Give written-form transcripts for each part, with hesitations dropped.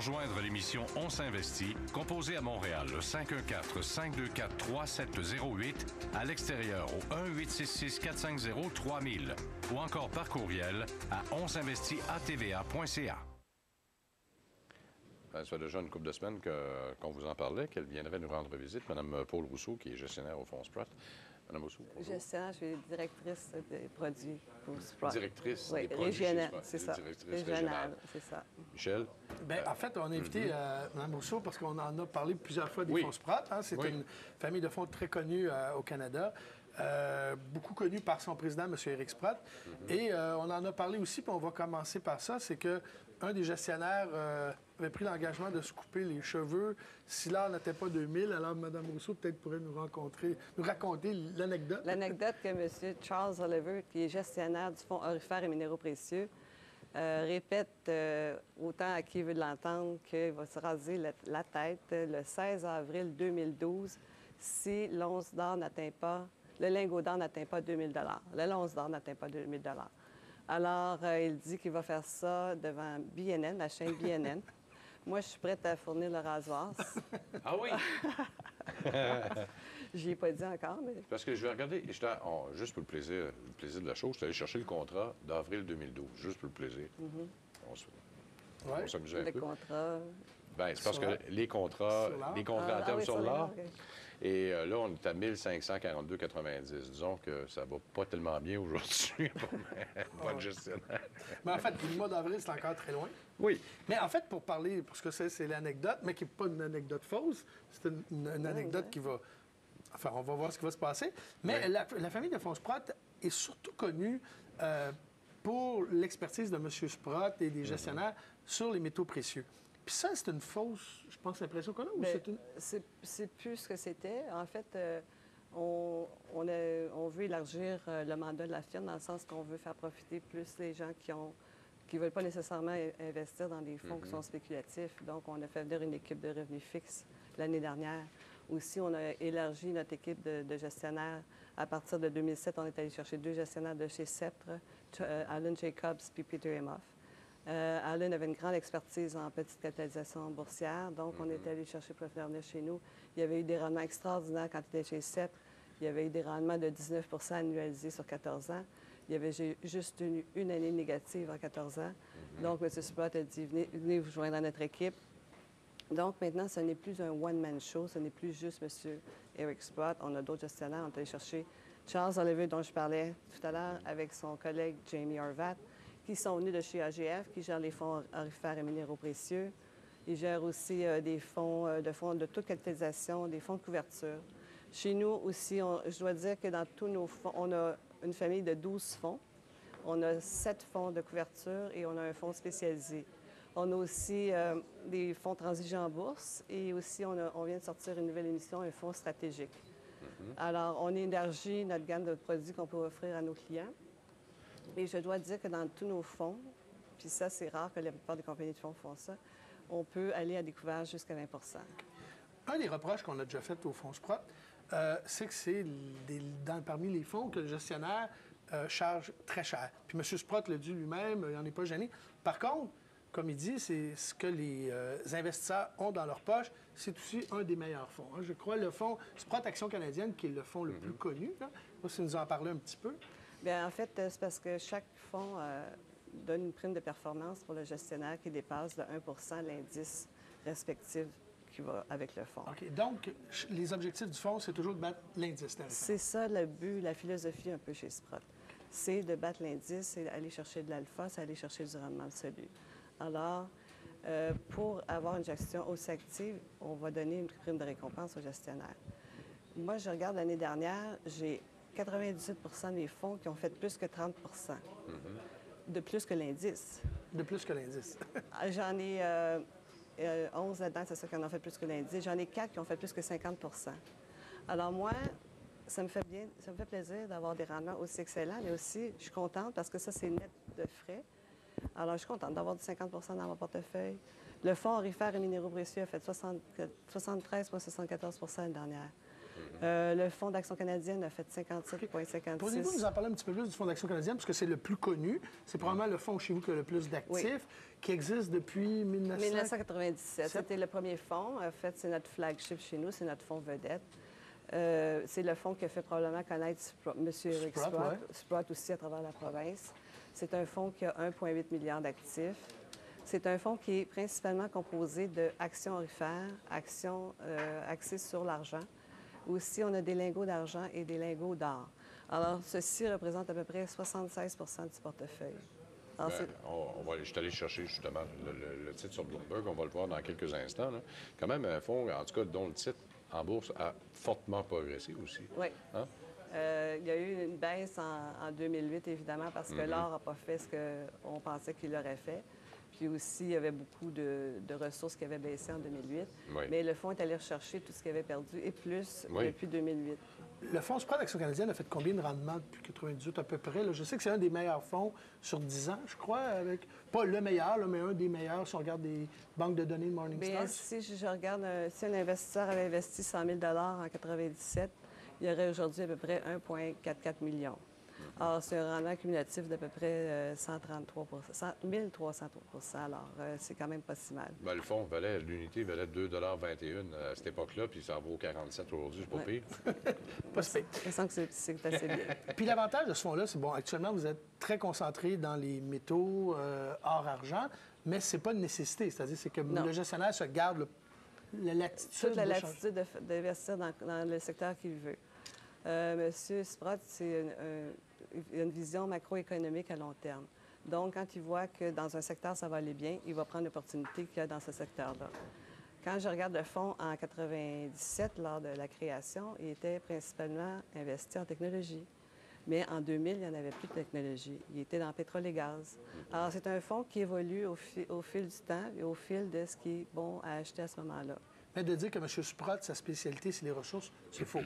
rejoindre l'émission On s'investit, composez à Montréal le 514-524-3708, à l'extérieur au 1-866-450-3000 ou encore par courriel à onsinvestit@tva.ca. Ça fait déjà une couple de semaines qu'on vous en parlait, qu'elle viendrait nous rendre visite, Mme Paul Rousseau, qui est gestionnaire au Fonds Sprott. Mme Rousseau, bonjour. Gestionnaire, je suis directrice des produits pour Sprott. Directrice oui, des produits régionale, c'est ça. Directrice régionale, c'est ça. Michel? Bien, en fait, on a invité Mme Rousseau parce qu'on en a parlé plusieurs fois des fonds Sprott. Hein. C'est une famille de fonds très connue au Canada. Beaucoup connu par son président, M. Éric Sprott. Et on en a parlé aussi, puis on va commencer par ça, c'est qu'un des gestionnaires avait pris l'engagement de se couper les cheveux si l'heure n'était pas 2000. Alors, Mme Rousseau, peut-être pourrait nous raconter l'anecdote. L'anecdote que M. Charles Oliver, qui est gestionnaire du Fonds Aurifères et Minéraux Précieux, répète autant à qui veut l'entendre qu'il va se raser la tête le 16 avril 2012 si l'once d'or n'atteint pas... Le lingot d'or n'atteint pas 2 000 le l'once d'or n'atteint pas 2 000 Alors, il dit qu'il va faire ça devant BNN, la chaîne BNN. Moi, je suis prête à fournir le rasoir. Ah oui? J'y ai pas dit encore, mais... Parce que je vais regarder, juste pour le plaisir de la chose, je suis allé chercher le contrat d'avril 2012, juste pour le plaisir. On s'amusait un peu. Le contrat... Bien, c'est parce que les contrats à terme sur l'art. Et là, on est à 1542,90. Disons que ça va pas tellement bien aujourd'hui pour votre gestionnaire. Mais en fait, le mois d'avril, c'est encore très loin. Oui. Mais en fait, pour parler, parce que c'est l'anecdote, mais qui n'est pas une anecdote fausse, c'est une anecdote qui va... Enfin, on va voir ce qui va se passer. Mais la famille de fonds Sprott est surtout connue pour l'expertise de M. Sprott et des gestionnaires sur les métaux précieux. Puis ça, c'est une fausse, je pense, impression qu'on a? Ou c'est plus ce que c'était. En fait, on veut élargir le mandat de la firme dans le sens qu'on veut faire profiter plus les gens qui ne veulent pas nécessairement investir dans des fonds qui sont spéculatifs. Donc, on a fait venir une équipe de revenus fixes l'année dernière. Aussi, on a élargi notre équipe de gestionnaires. À partir de 2007, on est allé chercher 2 gestionnaires de chez Sceptre, Alan Jacobs puis Peter Emoff. Alan avait une grande expertise en petite capitalisation boursière, donc on est allé chercher pour venir chez nous. Il y avait eu des rendements extraordinaires quand il était chez Sceptre. Il y avait eu des rendements de 19 annualisés sur 14 ans. Il y avait juste une année négative en 14 ans. Donc, M. Sprott a dit, venez vous joindre à notre équipe. Donc, maintenant, ce n'est plus un one-man show, ce n'est plus juste M. Éric Sprott. On a d'autres gestionnaires. On est allé chercher Charles Oliver, dont je parlais tout à l'heure, avec son collègue Jamie Horvat, qui sont venus de chez AGF, qui gèrent les fonds aurifères et minéraux précieux. Ils gèrent aussi des fonds de toute capitalisation, des fonds de couverture. Chez nous aussi, je dois dire que dans tous nos fonds, on a une famille de 12 fonds. On a 7 fonds de couverture et on a un fonds spécialisé. On a aussi des fonds transigés en bourse et aussi on vient de sortir une nouvelle émission, un fonds stratégique. Alors, on élargit notre gamme de produits qu'on peut offrir à nos clients. Et je dois dire que dans tous nos fonds, puis ça, c'est rare que la plupart des compagnies de fonds font ça, on peut aller à découvert jusqu'à 20 Un des reproches qu'on a déjà fait au fonds Sprott, c'est que c'est parmi les fonds que le gestionnaire charge très cher. Puis M. Sprott le dit lui-même, il n'en est pas gêné. Par contre, comme il dit, c'est ce que les investisseurs ont dans leur poche. C'est aussi un des meilleurs fonds. Hein. Je crois le fonds Sprott Action canadienne, qui est le fonds le plus connu. Là. Moi, si nous en parler un petit peu. Bien, en fait, c'est parce que chaque fonds donne une prime de performance pour le gestionnaire qui dépasse de 1 l'indice respectif qui va avec le fonds. OK. Donc, les objectifs du fonds, c'est toujours de battre l'indice. C'est ça le but, la philosophie un peu chez Sprott. C'est de battre l'indice, c'est aller chercher de l'alpha, c'est aller chercher du rendement absolu. Alors, pour avoir une gestion aussi active, on va donner une prime de récompense au gestionnaire. Moi, je regarde l'année dernière, j'ai 98 des fonds qui ont fait plus que 30 de plus que l'indice. De plus que l'indice. J'en ai 11 là-dedans, c'est ça qui en ont fait plus que l'indice. J'en ai 4 qui ont fait plus que 50 Alors moi, ça me fait plaisir d'avoir des rendements aussi excellents, mais aussi, je suis contente parce que ça, c'est net de frais. Alors, je suis contente d'avoir du 50 dans mon portefeuille. Le fonds aurifères et minéraux précieux a fait 73,74 l'année dernière. Le Fonds d'Action canadienne a fait 57,56. Pourriez-vous nous en parler un petit peu plus du Fonds d'Action canadienne, parce que c'est le plus connu. C'est probablement le fonds chez vous qui a le plus d'actifs, qui existe depuis 1997. C'était le premier fonds. En fait, c'est notre flagship chez nous, c'est notre fonds vedette. C'est le fonds qui a fait probablement connaître M. Eric Sprott aussi à travers la province. C'est un fonds qui a 1,8 milliard d'actifs. C'est un fonds qui est principalement composé d'actions aurifères, actions axées sur l'argent. Aussi, on a des lingots d'argent et des lingots d'or. Alors, ceci représente à peu près 76 du portefeuille. Alors, je suis allé chercher justement le titre sur Bloomberg. On va le voir dans quelques instants. Là. Quand même, un fonds, en tout cas, dont le titre en bourse a fortement progressé aussi. Oui. Hein? Il y a eu une baisse en 2008, évidemment, parce que l'or n'a pas fait ce qu'on pensait qu'il aurait fait. Puis aussi, il y avait beaucoup de ressources qui avaient baissé en 2008. Oui. Mais le fonds est allé rechercher tout ce qu'il avait perdu, et plus depuis 2008. Le Fonds Sprott d'Action canadienne a fait combien de rendements depuis 1998 à peu près? Là, je sais que c'est un des meilleurs fonds sur 10 ans, je crois. Pas le meilleur, là, mais un des meilleurs si on regarde des banques de données de Morningstar. Bien, si je regarde, si un investisseur avait investi 100 000 en 1997, il y aurait aujourd'hui à peu près 1,44 million. Alors, c'est un rendement cumulatif d'à peu près 1303 Alors, c'est quand même pas si mal. Bien, le fonds l'unité valait 2,21 à cette époque-là, puis ça en vaut 47 aujourd'hui, c'est pas pire. Pas si pire. Je sens que c'est assez bien. Puis l'avantage de ce fonds-là, c'est bon, actuellement, vous êtes très concentré dans les métaux, or, argent, mais c'est pas une nécessité. C'est-à-dire, c'est que le gestionnaire se garde la latitude. Toute la latitude d'investir dans le secteur qu'il veut. Monsieur Sprott, il a une vision macroéconomique à long terme. Donc, quand il voit que dans un secteur, ça va aller bien, il va prendre l'opportunité qu'il y a dans ce secteur-là. Quand je regarde le fonds en 1997, lors de la création, il était principalement investi en technologie. Mais en 2000, il n'y en avait plus de technologie. Il était dans le pétrole et gaz. Alors, c'est un fonds qui évolue au fil du temps et au fil de ce qui est bon à acheter à ce moment-là. Mais de dire que M. Sprott, sa spécialité, c'est les ressources, c'est faux.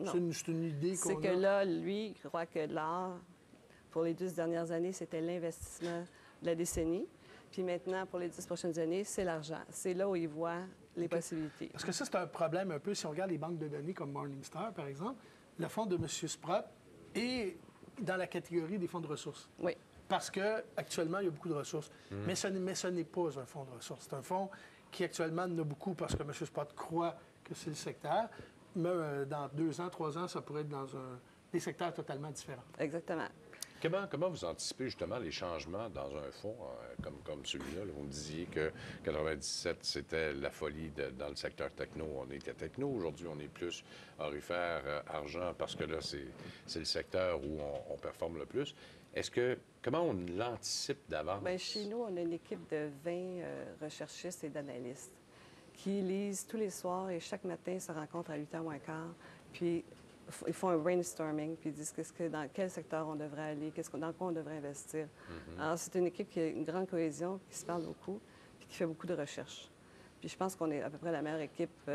C'est une idée qu'on a. C'est que là, lui, il croit que l'or, pour les 12 dernières années, c'était l'investissement de la décennie. Puis maintenant, pour les 10 prochaines années, c'est l'argent. C'est là où il voit les possibilités. Parce que ça, c'est un problème un peu. Si on regarde les banques de données comme Morningstar, par exemple, le fonds de M. Sprott est dans la catégorie des fonds de ressources. Oui. Parce qu'actuellement, il y a beaucoup de ressources. Mais ce n'est pas un fonds de ressources. C'est un fonds qui, actuellement, en a beaucoup parce que M. Sprott croit que c'est le secteur. Mais dans 2 ans, 3 ans, ça pourrait être dans des secteurs totalement différents. Exactement. Comment vous anticipez justement les changements dans un fonds comme celui-là? Là, vous me disiez que 97, c'était la folie dans le secteur techno. On était techno. Aujourd'hui, on est plus aurifère, argent, parce que là, c'est le secteur où on performe le plus. Comment on l'anticipe d'avance? Bien, chez nous, on a une équipe de 20 recherchistes et d'analystes qui lisent tous les soirs et chaque matin se rencontrent à 8h moins quart. Puis, ils font un brainstorming, puis ils disent dans quel secteur on devrait aller, dans quoi on devrait investir. Alors, c'est une équipe qui a une grande cohésion, qui se parle beaucoup, puis qui fait beaucoup de recherches. Puis je pense qu'on est à peu près la meilleure équipe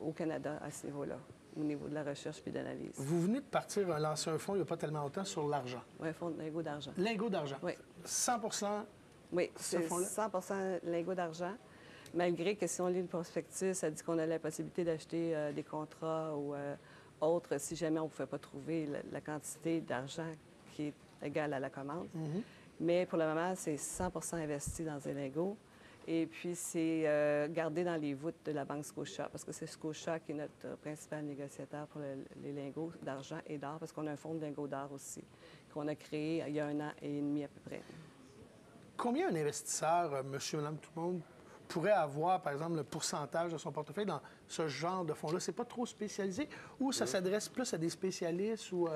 au Canada à ce niveau-là, au niveau de la recherche puis de l'analyse. Vous venez de lancer un fonds il n'y a pas tellement longtemps sur l'argent. Oui, un fonds de lingots d'argent. Lingots d'argent. Oui. 100 oui, c'est 100 lingots d'argent. Malgré que si on lit le prospectus, ça dit qu'on a la possibilité d'acheter des contrats ou autres si jamais on ne pouvait pas trouver la quantité d'argent qui est égale à la commande. Mais pour le moment, c'est 100 investi dans des lingots. Et puis, c'est gardé dans les voûtes de la Banque Scotia, parce que c'est Scotia qui est notre principal négociateur pour les lingots d'argent et d'or, parce qu'on a un fonds de lingots d'or aussi, qu'on a créé il y a 1 an et demi à peu près. Combien un investisseur, monsieur, madame, tout le monde, pourrait avoir, par exemple, le pourcentage de son portefeuille dans ce genre de fonds-là? C'est pas trop spécialisé ou ça s'adresse plus à des spécialistes ou...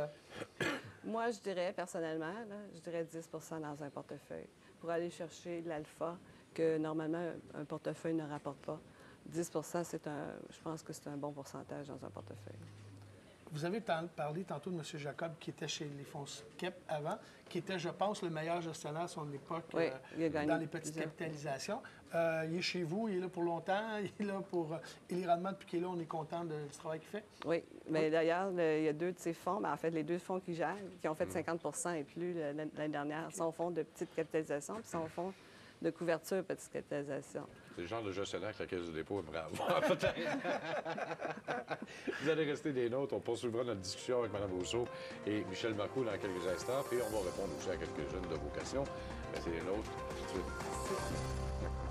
Moi, je dirais, personnellement, je dirais 10 dans un portefeuille pour aller chercher l'alpha que, normalement, un portefeuille ne rapporte pas. 10 je pense que c'est un bon pourcentage dans un portefeuille. Vous avez parlé tantôt de M. Jacob, qui était chez les fonds KEP avant, qui était, je pense, le meilleur gestionnaire à son époque dans les petites capitalisations. Il est chez vous, il est là pour longtemps, il est là pour... Et les rendements, depuis qu'il est là, on est content du travail qu'il fait? Oui, mais d'ailleurs, il y a 2 de ces fonds, en fait, les 2 fonds qu'il gère, qui ont fait 50 et plus l'année dernière, son fonds de petite capitalisation, puis son fonds de couverture, petite capitalisation. C'est le genre de gestionnaire que la Caisse du dépôt aimerait avoir, peut-être. Vous allez rester des nôtres. On poursuivra notre discussion avec Mme Rousseau et Michel Marcoux dans quelques instants. Puis on va répondre aussi à quelques-unes de vos questions. Mais c'est les nôtres. À tout de suite.